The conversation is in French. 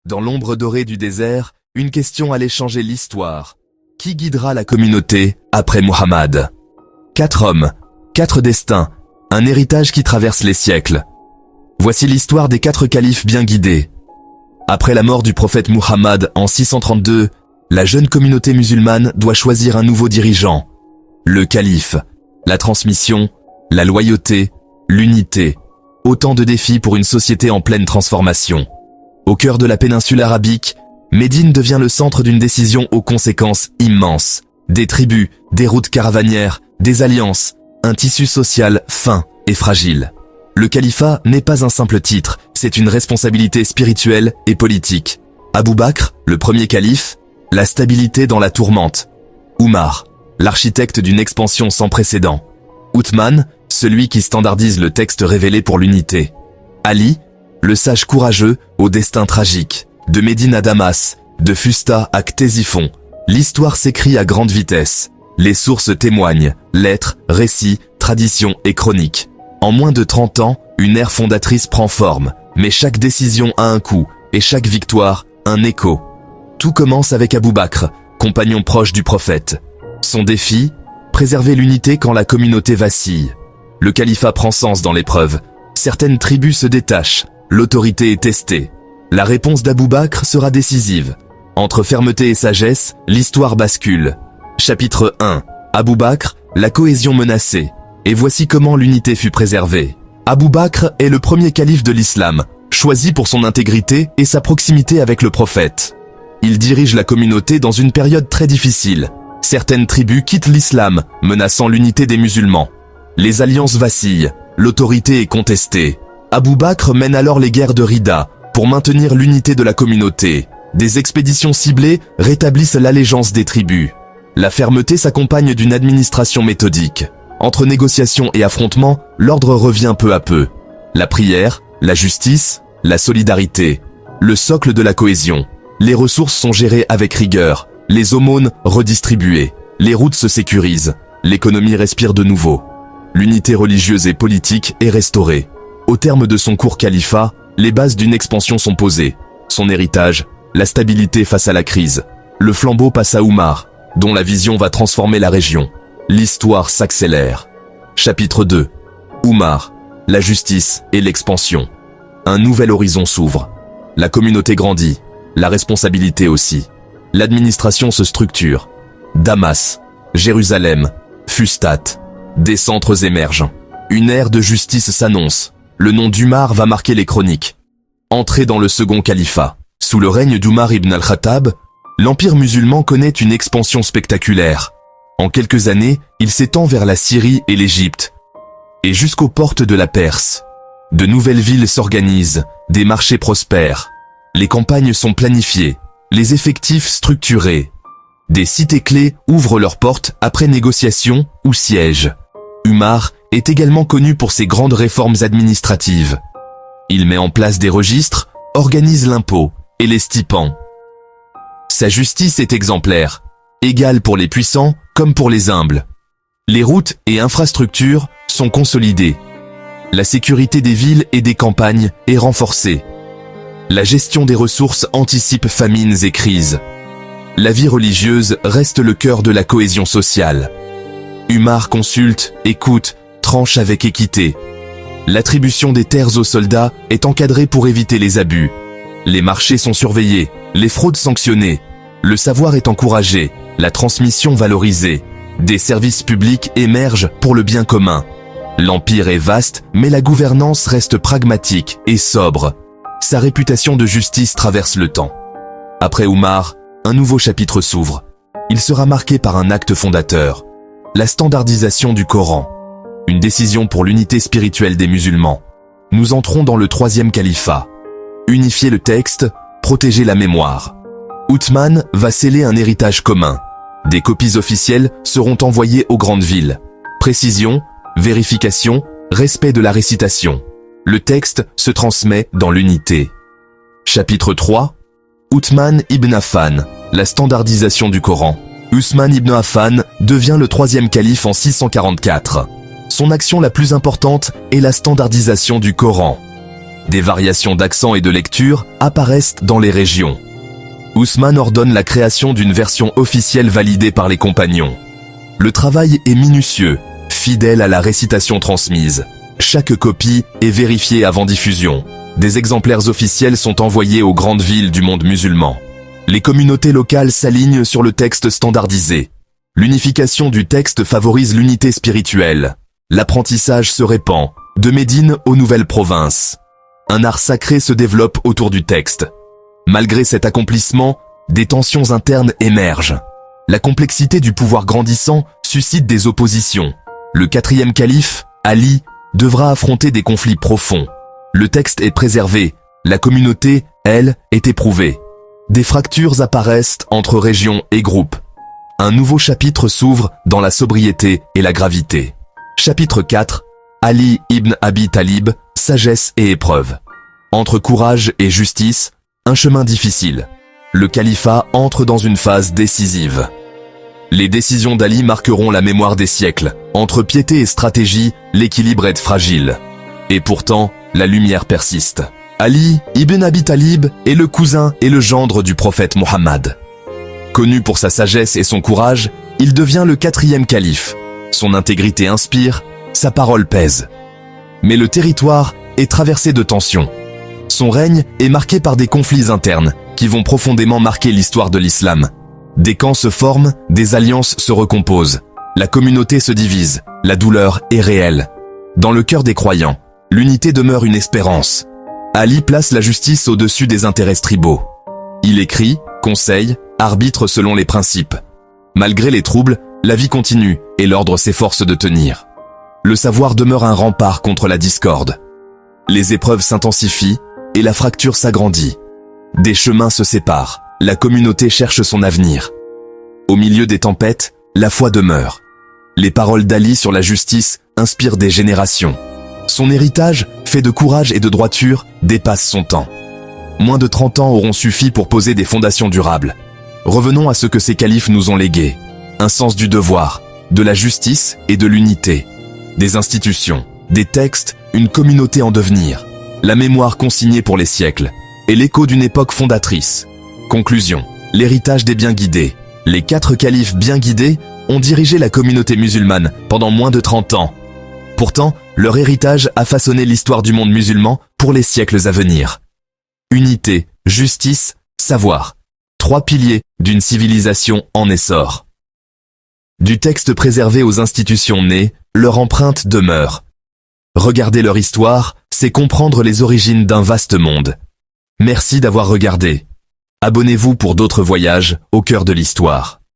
Dans l'ombre dorée du désert, une question allait changer l'histoire. Qui guidera la communauté après Muhammad? 4 hommes, 4 destins, un héritage qui traverse les siècles. Voici l'histoire des 4 califes bien guidés. Après la mort du prophète Muhammad en 632, la jeune communauté musulmane doit choisir un nouveau dirigeant. Le calife, la transmission, la loyauté, l'unité. Autant de défis pour une société en pleine transformation. Au cœur de la péninsule arabique, Médine devient le centre d'une décision aux conséquences immenses. Des tribus, des routes caravanières, des alliances, un tissu social fin et fragile. Le califat n'est pas un simple titre, c'est une responsabilité spirituelle et politique. Abou Bakr, le premier calife, la stabilité dans la tourmente. Oumar, l'architecte d'une expansion sans précédent. Othman, celui qui standardise le texte révélé pour l'unité. Ali, le sage courageux au destin tragique. De Médine à Damas, de Fusta à Ctésiphon, l'histoire s'écrit à grande vitesse. Les sources témoignent, lettres, récits, traditions et chroniques. En moins de 30 ans, une ère fondatrice prend forme, mais chaque décision a un coût, et chaque victoire, un écho. Tout commence avec Abou Bakr, compagnon proche du prophète. Son défi, préserver l'unité quand la communauté vacille. Le califat prend sens dans l'épreuve. Certaines tribus se détachent, l'autorité est testée. La réponse d'Abou Bakr sera décisive. Entre fermeté et sagesse, l'histoire bascule. Chapitre 1. Abou Bakr, la cohésion menacée. Et voici comment l'unité fut préservée. Abou Bakr est le premier calife de l'islam, choisi pour son intégrité et sa proximité avec le prophète. Il dirige la communauté dans une période très difficile. Certaines tribus quittent l'islam, menaçant l'unité des musulmans. Les alliances vacillent, l'autorité est contestée. Abou Bakr mène alors les guerres de Rida, pour maintenir l'unité de la communauté. Des expéditions ciblées rétablissent l'allégeance des tribus. La fermeté s'accompagne d'une administration méthodique. Entre négociations et affrontements, l'ordre revient peu à peu. La prière, la justice, la solidarité, le socle de la cohésion. Les ressources sont gérées avec rigueur, les aumônes redistribuées, les routes se sécurisent, l'économie respire de nouveau. L'unité religieuse et politique est restaurée. Au terme de son court califat, les bases d'une expansion sont posées. Son héritage, la stabilité face à la crise. Le flambeau passe à Oumar, dont la vision va transformer la région. L'histoire s'accélère. Chapitre 2. Oumar, la justice et l'expansion. Un nouvel horizon s'ouvre. La communauté grandit, la responsabilité aussi. L'administration se structure. Damas, Jérusalem, Fustat. Des centres émergent. Une ère de justice s'annonce. Le nom d'Umar va marquer les chroniques. Entrée dans le second califat. Sous le règne d'Umar ibn al-Khattab, l'empire musulman connaît une expansion spectaculaire. En quelques années, il s'étend vers la Syrie et l'Égypte, et jusqu'aux portes de la Perse. De nouvelles villes s'organisent, des marchés prospèrent. Les campagnes sont planifiées, les effectifs structurés. Des cités clés ouvrent leurs portes après négociation ou siège. Umar est également connu pour ses grandes réformes administratives. Il met en place des registres, organise l'impôt et les stipends. Sa justice est exemplaire, égale pour les puissants comme pour les humbles. Les routes et infrastructures sont consolidées. La sécurité des villes et des campagnes est renforcée. La gestion des ressources anticipe famines et crises. La vie religieuse reste le cœur de la cohésion sociale. Umar consulte, écoute, tranche avec équité. L'attribution des terres aux soldats est encadrée pour éviter les abus. Les marchés sont surveillés, les fraudes sanctionnées. Le savoir est encouragé, la transmission valorisée. Des services publics émergent pour le bien commun. L'empire est vaste, mais la gouvernance reste pragmatique et sobre. Sa réputation de justice traverse le temps. Après Oumar, un nouveau chapitre s'ouvre. Il sera marqué par un acte fondateur. La standardisation du Coran. Une décision pour l'unité spirituelle des musulmans. Nous entrons dans le 3e califat. Unifier le texte, protéger la mémoire. Othman va sceller un héritage commun. Des copies officielles seront envoyées aux grandes villes. Précision, vérification, respect de la récitation. Le texte se transmet dans l'unité. Chapitre 3. Othman ibn Affan, la standardisation du Coran. Othman ibn Affan devient le 3e calife en 644. Son action la plus importante est la standardisation du Coran. Des variations d'accent et de lecture apparaissent dans les régions. Ousmane ordonne la création d'une version officielle validée par les compagnons. Le travail est minutieux, fidèle à la récitation transmise. Chaque copie est vérifiée avant diffusion. Des exemplaires officiels sont envoyés aux grandes villes du monde musulman. Les communautés locales s'alignent sur le texte standardisé. L'unification du texte favorise l'unité spirituelle. L'apprentissage se répand, de Médine aux nouvelles provinces. Un art sacré se développe autour du texte. Malgré cet accomplissement, des tensions internes émergent. La complexité du pouvoir grandissant suscite des oppositions. Le quatrième calife, Ali, devra affronter des conflits profonds. Le texte est préservé, la communauté, elle, est éprouvée. Des fractures apparaissent entre régions et groupes. Un nouveau chapitre s'ouvre dans la sobriété et la gravité. Chapitre 4, Ali ibn Abi Talib, sagesse et épreuve. Entre courage et justice, un chemin difficile. Le califat entre dans une phase décisive. Les décisions d'Ali marqueront la mémoire des siècles. Entre piété et stratégie, l'équilibre est fragile. Et pourtant, la lumière persiste. Ali ibn Abi Talib est le cousin et le gendre du prophète Mohammed. Connu pour sa sagesse et son courage, il devient le quatrième calife. Son intégrité inspire, sa parole pèse. Mais le territoire est traversé de tensions. Son règne est marqué par des conflits internes qui vont profondément marquer l'histoire de l'islam. Des camps se forment, des alliances se recomposent. La communauté se divise, la douleur est réelle. Dans le cœur des croyants, l'unité demeure une espérance. Ali place la justice au-dessus des intérêts tribaux. Il écrit, conseille, arbitre selon les principes. Malgré les troubles, la vie continue et l'ordre s'efforce de tenir. Le savoir demeure un rempart contre la discorde. Les épreuves s'intensifient et la fracture s'agrandit. Des chemins se séparent, la communauté cherche son avenir. Au milieu des tempêtes, la foi demeure. Les paroles d'Ali sur la justice inspirent des générations. Son héritage, fait de courage et de droiture, dépasse son temps. Moins de 30 ans auront suffi pour poser des fondations durables. Revenons à ce que ces califes nous ont légué. Un sens du devoir, de la justice et de l'unité. Des institutions, des textes, une communauté en devenir. La mémoire consignée pour les siècles, et l'écho d'une époque fondatrice. Conclusion, l'héritage des bien guidés. Les 4 califes bien guidés ont dirigé la communauté musulmane pendant moins de 30 ans. Pourtant, leur héritage a façonné l'histoire du monde musulman pour les siècles à venir. Unité, justice, savoir. 3 piliers d'une civilisation en essor. Du texte préservé aux institutions nées, leur empreinte demeure. Regarder leur histoire, c'est comprendre les origines d'un vaste monde. Merci d'avoir regardé. Abonnez-vous pour d'autres voyages au cœur de l'histoire.